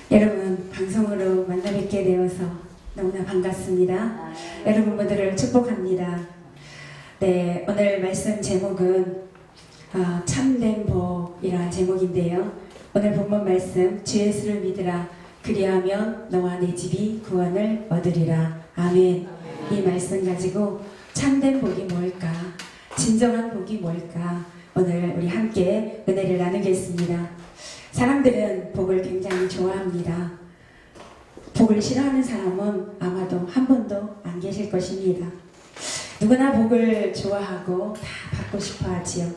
여러분 방송으로 만나 뵙게 되어서 너무나 반갑습니다. 여러분 모두를 축복합니다. 네, 오늘 말씀 제목은 참된 복이라는 제목인데요. 오늘 본문 말씀 주 예수를 믿으라 그리하면 너와 내 집이 구원을 얻으리라. 아멘. 이 말씀 가지고 참된 복이 뭘까? 진정한 복이 뭘까? 오늘 우리 함께 은혜를 나누겠습니다. 사람들은 복을 굉장히 좋아합니다. 복을 싫어하는 사람은 아마도 한 분도 안 계실 것입니다. 누구나 복을 좋아하고 다 받고 싶어 하지요.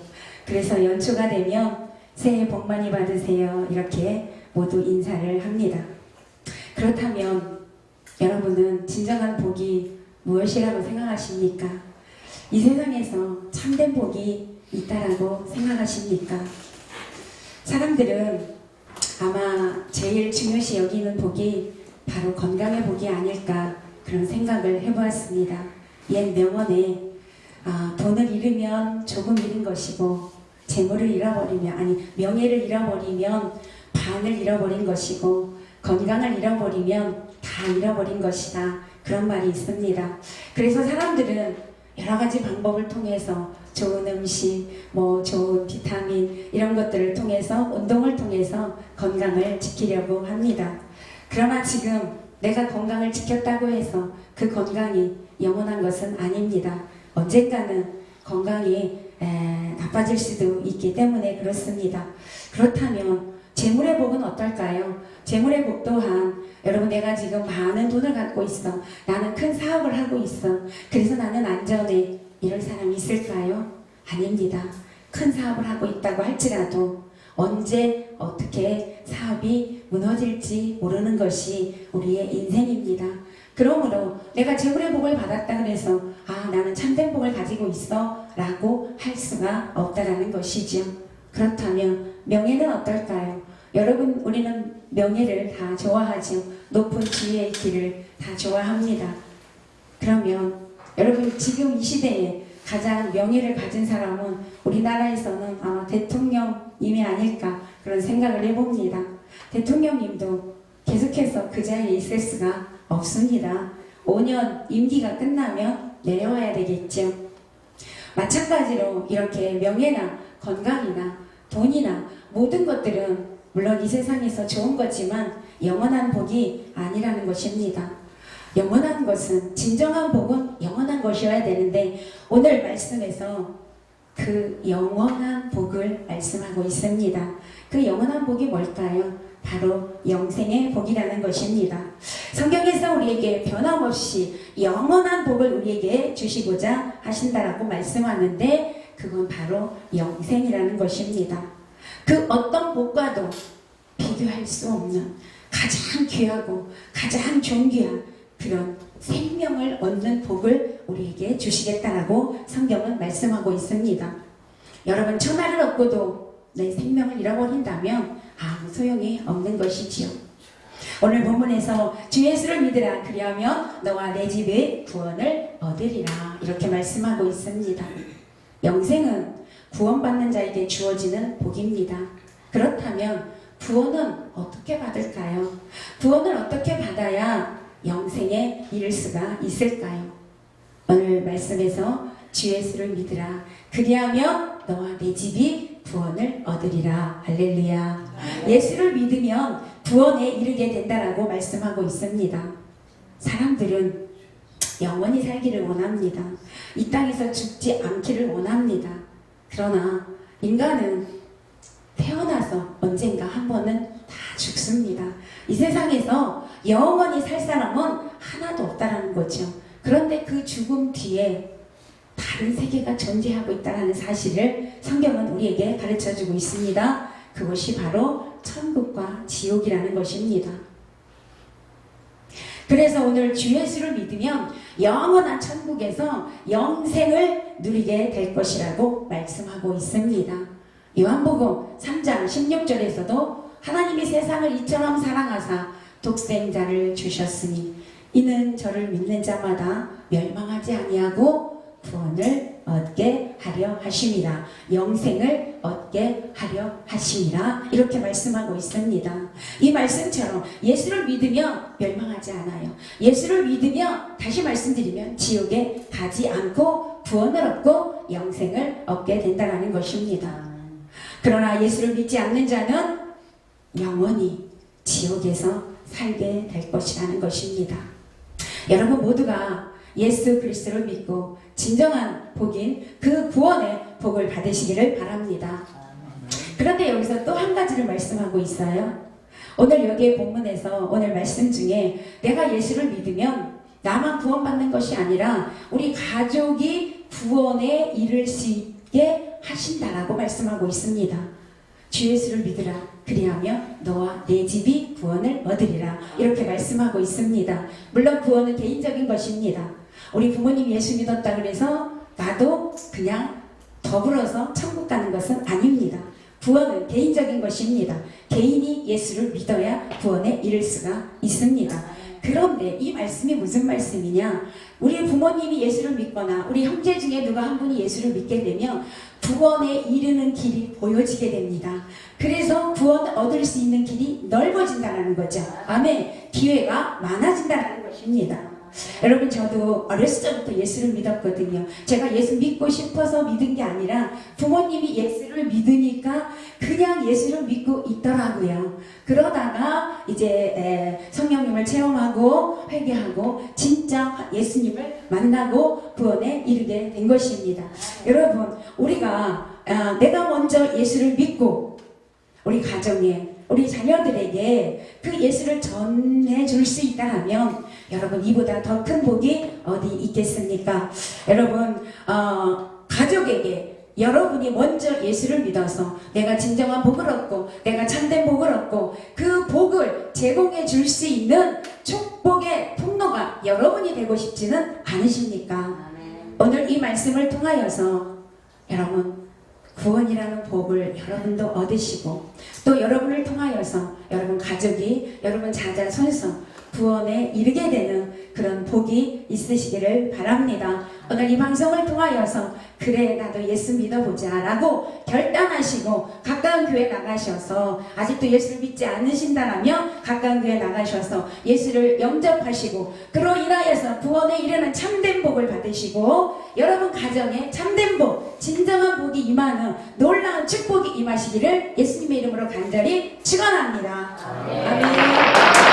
그래서 연초가 되면 새해 복 많이 받으세요 이렇게 모두 인사를 합니다. 그렇다면 여러분은 진정한 복이 무엇이라고 생각하십니까? 이 세상에서 참된 복이 있다라고 생각하십니까? 사람들은 아마 제일 중요시 여기는 복이 바로 건강의 복이 아닐까 그런 생각을 해보았습니다. 옛 명언에 돈을 잃으면 조금 잃은 것이고 재물을 잃어버리면 명예를 잃어버리면 반을 잃어버린 것이고 건강을 잃어버리면 다 잃어버린 것이다 그런 말이 있습니다. 그래서 사람들은 여러 가지 방법을 통해서 좋은 음식, 좋은 비타민 이런 것들을 통해서 운동을 통해서 건강을 지키려고 합니다. 그러나 지금 내가 건강을 지켰다고 해서 그 건강이 영원한 것은 아닙니다. 언젠가는 건강이 나빠질 수도 있기 때문에 그렇습니다. 그렇다면 재물의 복은 어떨까요? 재물의 복 또한 여러분 내가 지금 많은 돈을 갖고 있어. 나는 큰 사업을 하고 있어. 그래서 나는 안전해. 이럴 사람이 있을까요? 아닙니다. 큰 사업을 하고 있다고 할지라도 언제 어떻게 사업이 무너질지 모르는 것이 우리의 인생입니다. 그러므로 내가 재물의 복을 받았다 그래서 나는 참된 복을 가지고 있어 라고 할 수가 없다라는 것이죠. 그렇다면 명예는 어떨까요? 여러분 우리는 명예를 다 좋아하죠. 높은 지위의 길을 다 좋아합니다. 그러면 여러분 지금 이 시대에 가장 명예를 가진 사람은 우리나라에서는 대통령님이 아닐까 그런 생각을 해봅니다. 대통령님도 계속해서 그 자리에 있을 수가 없습니다. 5년 임기가 끝나면 내려와야 되겠죠. 마찬가지로 이렇게 명예나 건강이나 돈이나 모든 것들은 물론 이 세상에서 좋은 거지만 영원한 복이 아니라는 것입니다. 영원한 것은 진정한 복은 영원한 것이어야 되는데 오늘 말씀에서 그 영원한 복을 말씀하고 있습니다. 그 영원한 복이 뭘까요? 바로 영생의 복이라는 것입니다. 성경에서 우리에게 변함없이 영원한 복을 우리에게 주시고자 하신다라고 말씀하는데 그건 바로 영생이라는 것입니다. 그 어떤 복과도 비교할 수 없는 가장 귀하고 가장 존귀한 그런 생명을 얻는 복을 우리에게 주시겠다라고 성경은 말씀하고 있습니다. 여러분 천하를 얻고도 내 생명을 잃어버린다면 아무 소용이 없는 것이지요. 오늘 본문에서 주 예수를 믿으라 그리하면 너와 내 집의 구원을 얻으리라 이렇게 말씀하고 있습니다. 영생은 구원받는 자에게 주어지는 복입니다. 그렇다면 구원은 어떻게 받을까요? 구원을 어떻게 받아야 영생에 이를 수가 있을까요? 오늘 말씀에서 주 예수를 믿으라 그리하면 너와 내 집이 구원을 얻으리라. 할렐루야. 예수를 믿으면 구원에 이르게 된다라고 말씀하고 있습니다. 사람들은 영원히 살기를 원합니다. 이 땅에서 죽지 않기를 원합니다. 그러나 인간은 태어나서 언젠가 한 번은 다 죽습니다. 이 세상에서 영원히 살 사람은 하나도 없다라는 거죠. 그런데 그 죽음 뒤에 다른 세계가 존재하고 있다는 사실을 성경은 우리에게 가르쳐주고 있습니다. 그것이 바로 천국과 지옥이라는 것입니다. 그래서 오늘 주 예수를 믿으면 영원한 천국에서 영생을 누리게 될 것이라고 말씀하고 있습니다. 요한복음 3장 16절에서도 하나님이 세상을 이처럼 사랑하사 독생자를 주셨으니 이는 저를 믿는 자마다 멸망하지 아니하고 구원을 얻게 하려 하심이라. 영생을 얻게 하려 하심이라. 이렇게 말씀하고 있습니다. 이 말씀처럼 예수를 믿으면 멸망하지 않아요. 예수를 믿으면, 다시 말씀드리면, 지옥에 가지 않고 구원을 얻고 영생을 얻게 된다는 것입니다. 그러나 예수를 믿지 않는 자는 영원히 지옥에서 살게 될 것이라는 것입니다. 여러분 모두가 예수 그리스도를 믿고 진정한 복인 그 구원의 복을 받으시기를 바랍니다. 그런데 여기서 또 한 가지를 말씀하고 있어요. 오늘 여기에 본문에서 오늘 말씀 중에 내가 예수를 믿으면 나만 구원받는 것이 아니라 우리 가족이 구원에 이를 수 있게 하신다라고 말씀하고 있습니다. 주 예수를 믿으라. 그리하면 너와 내 집이 구원을 얻으리라. 이렇게 말씀하고 있습니다. 물론 구원은 개인적인 것입니다. 우리 부모님이 예수 믿었다 그래서 나도 그냥 더불어서 천국 가는 것은 아닙니다. 구원은 개인적인 것입니다. 개인이 예수를 믿어야 구원에 이를 수가 있습니다. 그런데 이 말씀이 무슨 말씀이냐? 우리 부모님이 예수를 믿거나 우리 형제 중에 누가 한 분이 예수를 믿게 되면 구원에 이르는 길이 보여지게 됩니다. 그래서 구원을 얻을 수 있는 길이 넓어진다는 거죠. 아멘. 기회가 많아진다는 것입니다. 여러분 저도 어렸을 때부터 예수를 믿었거든요. 제가 예수 믿고 싶어서 믿은 게 아니라 부모님이 예수를 믿으니까 그냥 예수를 믿고 있더라고요. 그러다가 이제 성령님을 체험하고 회개하고 진짜 예수님을 만나고 구원에 이르게 된 것입니다. 여러분 우리가 내가 먼저 예수를 믿고 우리 가정에 우리 자녀들에게 그 예수를 전해줄 수 있다면 여러분 이보다 더 큰 복이 어디 있겠습니까? 여러분 가족에게 여러분이 먼저 예수를 믿어서 내가 진정한 복을 얻고 내가 참된 복을 얻고 그 복을 제공해 줄 수 있는 축복의 통로가 여러분이 되고 싶지는 않으십니까? 오늘 이 말씀을 통하여서 여러분 구원이라는 복을 여러분도 얻으시고 또 여러분을 통하여서 여러분 가족이 여러분 자자손손 구원에 이르게 되는 그런 복이 있으시기를 바랍니다. 오늘 이 방송을 통하여서 그래 나도 예수 믿어보자 라고 결단하시고 가까운 교회 나가셔서 아직도 예수를 믿지 않으신다라면 가까운 교회 나가셔서 예수를 영접하시고 그로 인하여서 구원에 이르는 참된 복을 받으시고 여러분 가정에 참된 복 진정한 복이 임하는 놀라운 축복이 임하시기를 예수님의 이름으로 간절히 축원합니다. 아멘.